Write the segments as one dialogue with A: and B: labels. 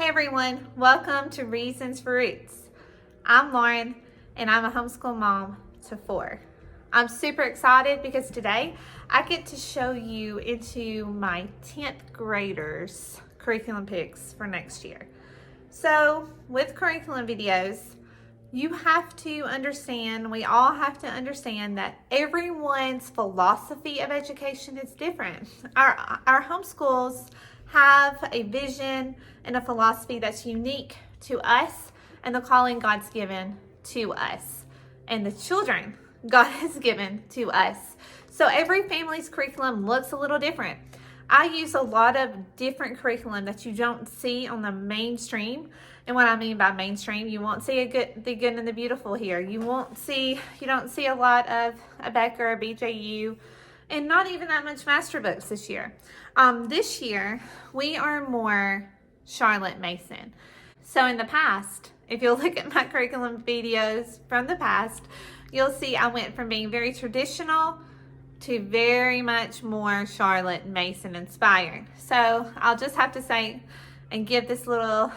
A: everyone, welcome to Reasons for Roots. I'm Lauren and I'm a homeschool mom to 4. I'm super excited because today I get to show you into my 10th graders curriculum picks for next year. So with curriculum videos, you have to understand, we all have to understand that everyone's philosophy of education is different. Our homeschools have a vision and a philosophy that's unique to us and the calling God's given to us and the children God has given to us. So every family's curriculum looks a little different. I use a lot of different curriculum that you don't see on the mainstream. And what I mean by mainstream, you won't see the good and the beautiful here. You don't see a lot of a Becker, a BJU, and not even that much master books this year. This year, we are more Charlotte Mason. So in the past, if you'll look at my curriculum videos from the past, you'll see I went from being very traditional to very much more Charlotte Mason inspired. So I'll just have to say and give this little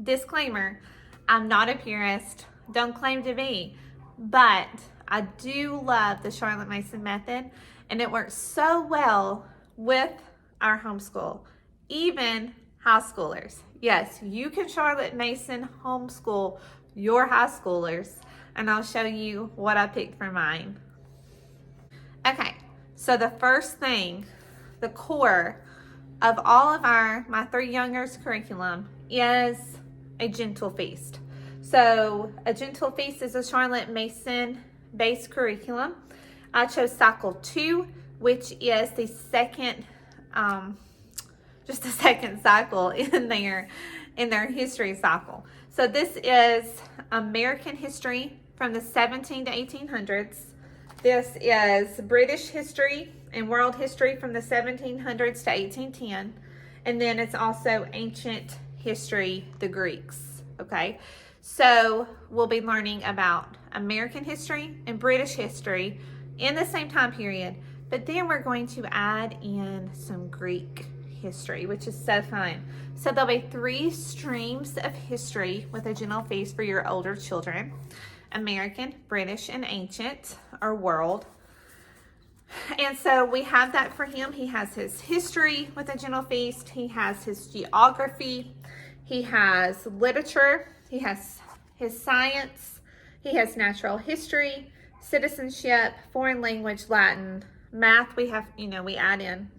A: disclaimer, I'm not a purist, don't claim to be, but I do love the Charlotte Mason method and it works so well with our homeschool, even high schoolers. Yes, you can Charlotte Mason homeschool your high schoolers, and I'll show you what I picked for mine. Okay, so the first thing, the core of all of my 3 youngers curriculum is a gentle feast. So a gentle feast is a Charlotte Mason based curriculum. I chose cycle 2, which is the second, just the second cycle in their history cycle. So this is American history from the 17 to 1800s. This is British history and world history from the 1700s to 1810. And then it's also ancient history, the Greeks, okay? So we'll be learning about American history and British history in the same time period, but then we're going to add in some Greek history, which is so fun. So there'll be 3 streams of history with a gentle feast for your older children: American, British, and ancient, or world. And so we have that for him. He has his history with a gentle feast. He has his geography. He has literature. He has his science. He has natural history, citizenship, foreign language, Latin, math. We have, we add in.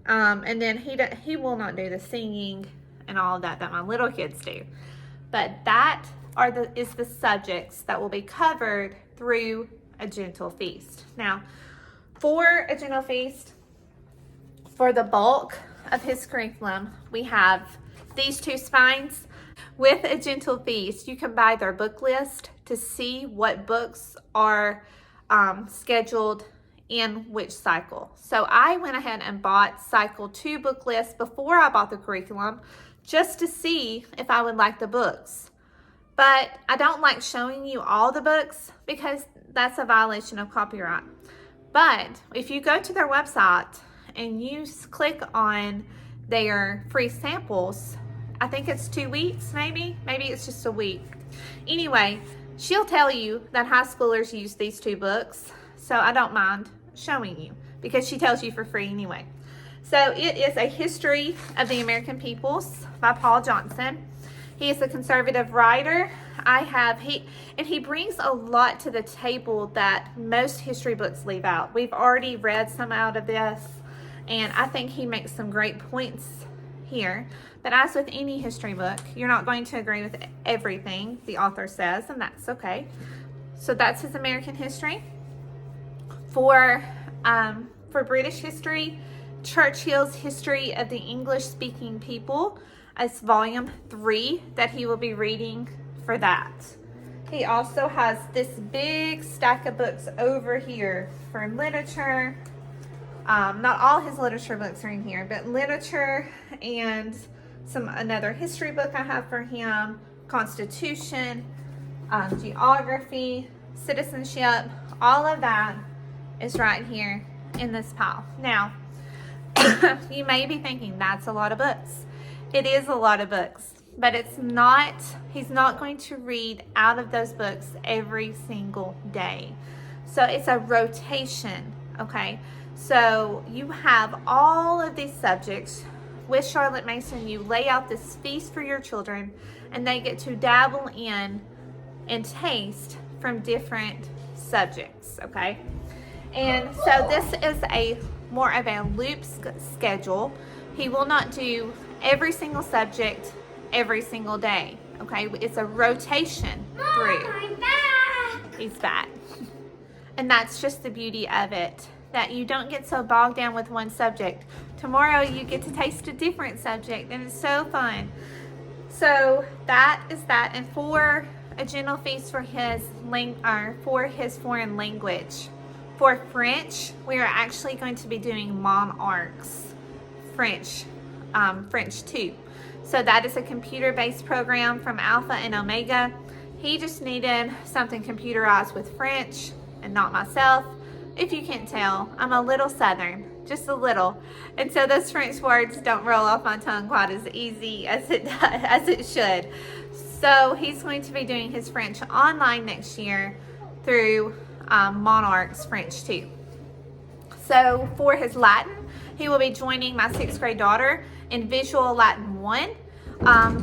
A: And then he will not do the singing and all of that my little kids do. But that is the subjects that will be covered through a gentle feast. Now, for a gentle feast, for the bulk of his curriculum, we have these 2 spines. With a gentle feast, you can buy their book list to see what books are scheduled in which cycle. So I went ahead and bought cycle 2 book list before I bought the curriculum just to see if I would like the books. But I don't like showing you all the books because that's a violation of copyright. But if you go to their website and you click on their free samples, I think it's 2 weeks, maybe it's just a week. Anyway, she'll tell you that high schoolers use these 2 books, so I don't mind showing you because she tells you for free anyway. So it is A History of the American Peoples by Paul Johnson. He is a conservative writer. He brings a lot to the table that most history books leave out. We've already read some out of this, and I think he makes some great points here. But as with any history book, you're not going to agree with everything the author says, and that's okay. So that's his American history. For British history, Churchill's History of the English-Speaking People is volume 3 that he will be reading for that. He also has this big stack of books over here for literature. Not all his literature books are in here, but literature and another history book I have for him, Constitution, geography, citizenship, all of that is right here in this pile. Now, you may be thinking that's a lot of books. It is a lot of books, but he's not going to read out of those books every single day. So it's a rotation, okay? So you have all of these subjects. With Charlotte Mason, you lay out this feast for your children, and they get to dabble in and taste from different subjects, okay? And so this is more of a loop schedule. He will not do every single subject every single day, okay? It's a rotation through.
B: I'm back.
A: He's back. And that's just the beauty of it, that you don't get so bogged down with one subject. Tomorrow you get to taste a different subject, and it's so fun. So that is that. And for a gentle feast for his foreign language. For French, we are actually going to be doing Monarchs French 2. So that is a computer-based program from Alpha and Omega. He just needed something computerized with French, and not myself. If you can't tell, I'm a little Southern, just a little. And so those French words don't roll off my tongue quite as easy as it should. So he's going to be doing his French online next year through Monarchs French 2. So for his Latin, he will be joining my 6th grade daughter in Visual Latin 1.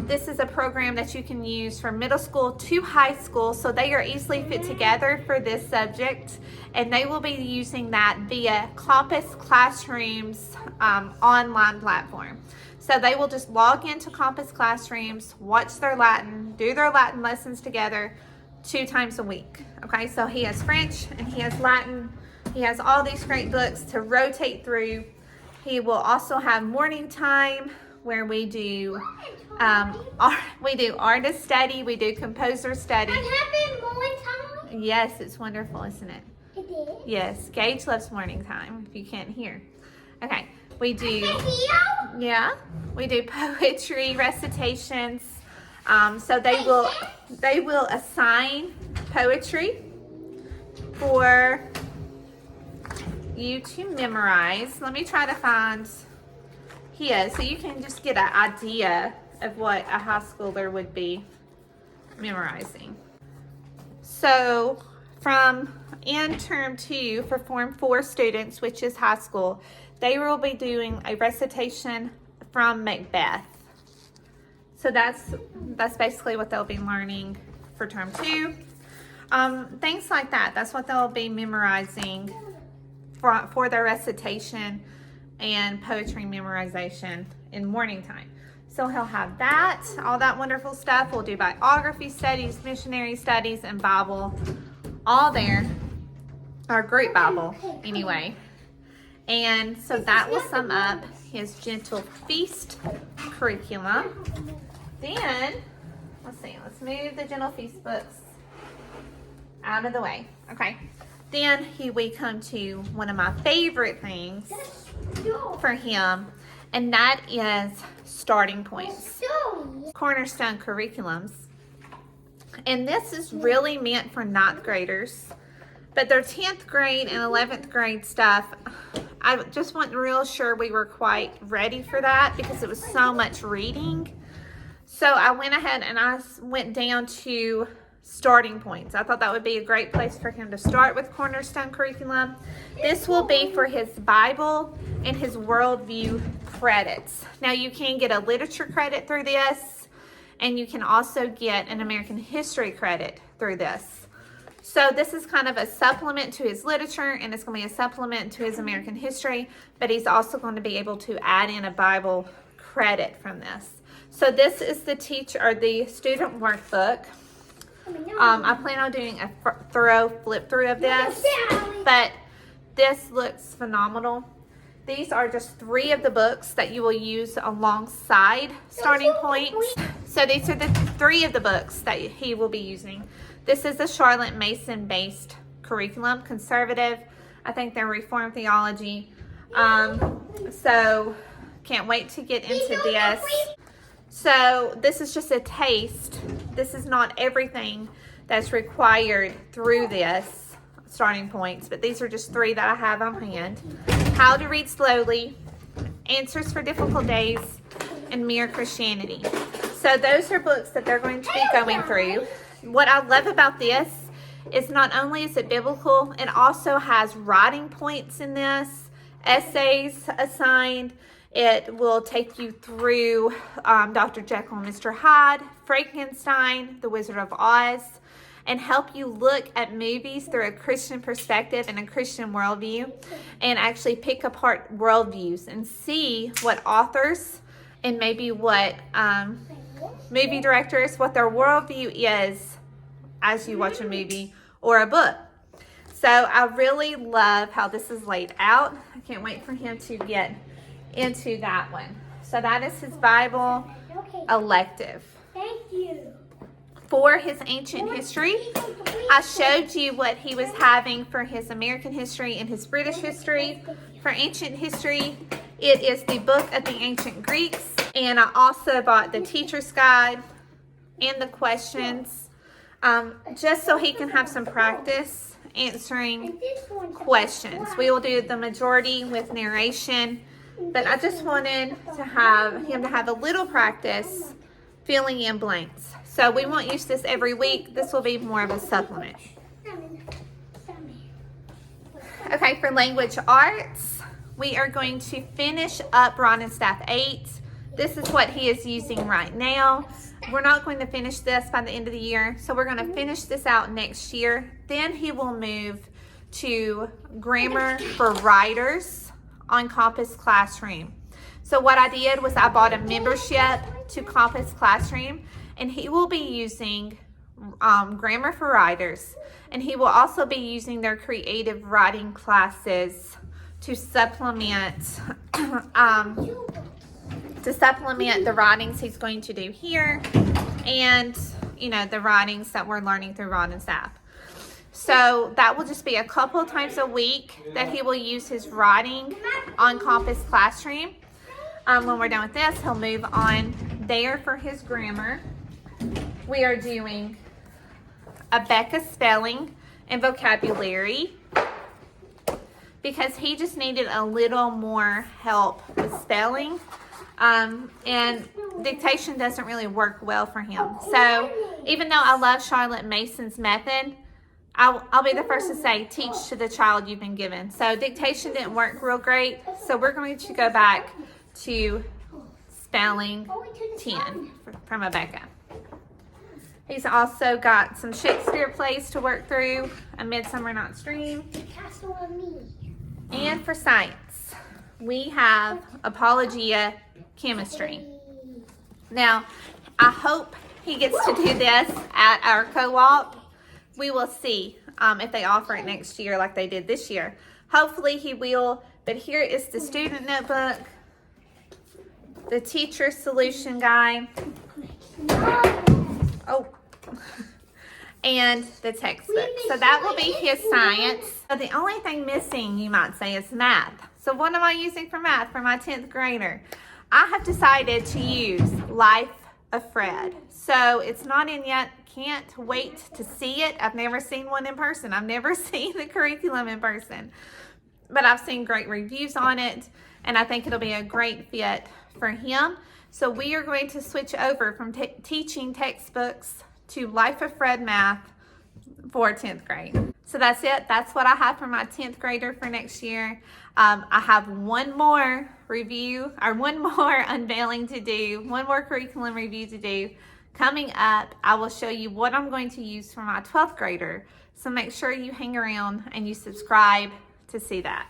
A: This is a program that you can use from middle school to high school, so they are easily fit together for this subject, and they will be using that via Compass Classroom's online platform. So they will just log into Compass Classrooms, watch their Latin, do their Latin lessons together 2 times a week. Okay, so he has French and he has Latin. He has all these great books to rotate through. He will also have morning time where we do artist study, we do composer study.
B: I'm having morning time.
A: Yes, it's wonderful, isn't it?
B: It is.
A: Yes, Gage loves morning time, if you can't hear. Okay, we do, we do poetry, recitations. So they will assign poetry for you to memorize. Let me try to find here so you can just get an idea of what a high schooler would be memorizing. So in term 2 for Form 4 students, which is high school, they will be doing a recitation from Macbeth. So that's basically what they'll be learning for term 2. Things like that. That's what they'll be memorizing for their recitation and poetry memorization in morning time. So he'll have that, all that wonderful stuff. We'll do biography studies, missionary studies, and Bible, all there. Our group Bible, anyway. And so that will sum up his Gentle Feast curriculum. Then, let's move the Gentle Feast books out of the way. Okay. Then we come to one of my favorite things for him, and that is starting points. Cornerstone Curriculums. And this is really meant for 9th graders, but their 10th grade and 11th grade stuff, I just wasn't real sure we were quite ready for that because it was so much reading. So I went ahead and I went down to starting points. I thought that would be a great place for him to start with Cornerstone Curriculum. This will be for his Bible and his worldview credits. Now you can get a literature credit through this, and you can also get an American history credit through this. So this is kind of a supplement to his literature, and it's going to be a supplement to his American history, but he's also going to be able to add in a Bible credit from this. So this is the student workbook. I plan on doing a thorough flip through of this, but this looks phenomenal. These are just 3 of the books that you will use alongside starting points. So these are the 3 of the books that he will be using. This is the Charlotte Mason based curriculum, conservative. I think they're Reformed theology. So can't wait to get into this. So this is just a taste. This is not everything that's required through this starting points, but these are just 3 that I have on hand. How to Read Slowly, Answers for Difficult Days, and Mere Christianity. So So those are books that they're going to be going through. What I love about this is not only is it biblical, it also has writing points in this, essays assigned. It will take you through Dr. Jekyll and Mr. Hyde, Frankenstein, The Wizard of Oz, and help you look at movies through a Christian perspective and a Christian worldview, and actually pick apart worldviews and see what authors and maybe what movie directors, what their worldview is as you watch a movie or a book. So I really love how this is laid out. I can't wait for him to get into that one. So that is his Bible elective.
B: Thank you.
A: For his ancient history, I showed you what he was having for his American history and his British history. For ancient history, it is the book of the ancient Greeks, and I also bought the teacher's guide and the questions, just so he can have some practice answering questions. We will do the majority with narration, but I just wanted to have him to have a little practice filling in blanks. So we won't use this every week. This will be more of a supplement. Okay, for language arts, we are going to finish up Rod and Staff 8. This is what he is using right now. We're not going to finish this by the end of the year, so we're going to finish this out next year. Then he will move to Grammar for Writers on Compass Classroom. So what I did was I bought a membership to Compass Classroom, and he will be using Grammar for Writers, and he will also be using their creative writing classes to supplement the writings he's going to do here, and the writings that we're learning through Rod and Staff. So that will just be a couple of times a week that he will use his writing on Compass Classroom. When we're done with this, he'll move on there for his grammar. We are doing a Becca spelling and vocabulary because he just needed a little more help with spelling. And dictation doesn't really work well for him. So even though I love Charlotte Mason's method, I'll be the first to say, teach to the child you've been given. So dictation didn't work real great. So we're going to go back to spelling 10 from Rebecca. He's also got some Shakespeare plays to work through, A Midsummer Night's Dream. And for science, we have Apologia Chemistry. Now, I hope he gets to do this at our co-op. We will see if they offer it next year like they did this year. Hopefully he will, but here is the student notebook, the teacher solution guide, and the textbook. So that will be his science. So the only thing missing, you might say, is math. So what am I using for math for my 10th grader? I have decided to use Life of Fred. So it's not in yet. Can't wait to see it. I've never seen one in person. I've never seen the curriculum in person, but I've seen great reviews on it, and I think it'll be a great fit for him. So we are going to switch over from teaching textbooks to Life of Fred math for 10th grade. So that's it. That's what I have for my 10th grader for next year. I have one more review, or one more unveiling to do, one more curriculum review to do. Coming up, I will show you what I'm going to use for my 12th grader. So make sure you hang around and you subscribe to see that.